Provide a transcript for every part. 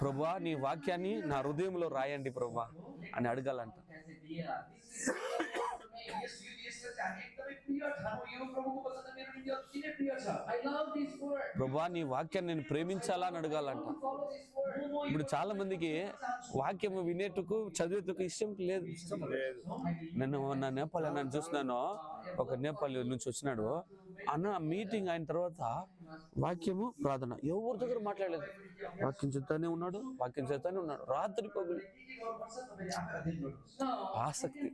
ప్రభువా నీ వాక్యాన్ని నా హృదయంలో రాయండి ప్రభువా అని అడగాలంట. ప్రభువా నీ వాక్యాన్ని నేను ప్రేమించాలా అని అడగాలంట. ఇప్పుడు చాలా మందికి వాక్యము వినేటకు చదివేటకు ఇష్టం లేదు. నేను నా నేపాల్ నన్ను చూసినాను, ఒక నేపాల్ నుంచి వచ్చినాడు అన్న. మీటింగ్ అయిన తర్వాత వాక్యము ప్రార్థన ఎవరి దగ్గర మాట్లాడలేదు, వాక్యం చెప్తానే ఉన్నాడు, రాత్రి పగులు ఆసక్తి.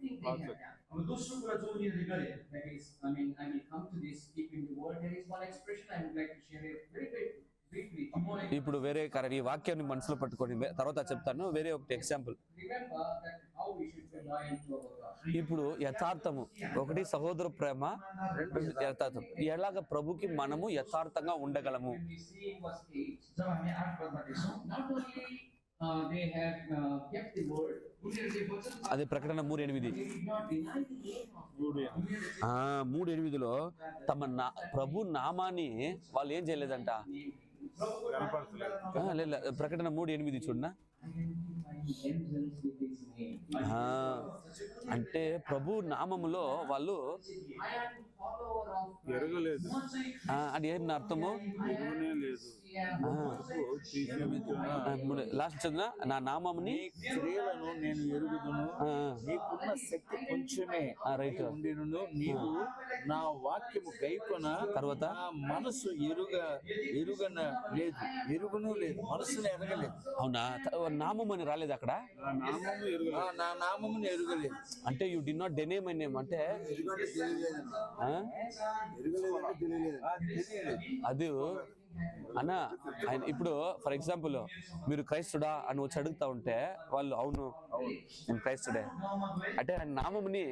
ఇప్పుడు వేరే ఈ వాక్యాన్ని మనసులో పట్టుకొని తర్వాత చెప్తాను. వేరే ఒకటి ఎగ్జాంపుల్. ఇప్పుడు యథార్థము ఒకటి, సహోదర ప్రేమ, యథార్థం. ఎలాగ ప్రభుకి మనము యథార్థంగా ఉండగలము? అదే ప్రకటన 3:8. 3:8లో తమ ప్రభు నామాన్ని వాళ్ళు ఏం చేయలేదంట. ప్రకటన 3:8 చూడనా. అంటే ప్రభు నామములో వాళ్ళు ఎరగలేదు. అది ఏం అర్థము? లాస్ట్ చదివిన నా నామముని క్రియలను నేను ఎరుగుదును, నీకున్న శక్తి కొంచెమే ఉండిను, నీవు నా వాక్యము గైకొన తర్వాత మనసు ఎరుగును లేదు, మనసును ఎరగలేదు. అవునా? నామం అని రాలేదు అక్కడ. నా నామముని ఎరగలేదు అంటే you did not deny my name అంటే అది అన్న. ఇప్పుడు ఫర్ ఎగ్జాంపుల్ మీరు క్రైస్తుడా అని వచ్చి అడుగుతా ఉంటే వాళ్ళు అవును నేను క్రైస్తుడే అంటే ఆయన నామముని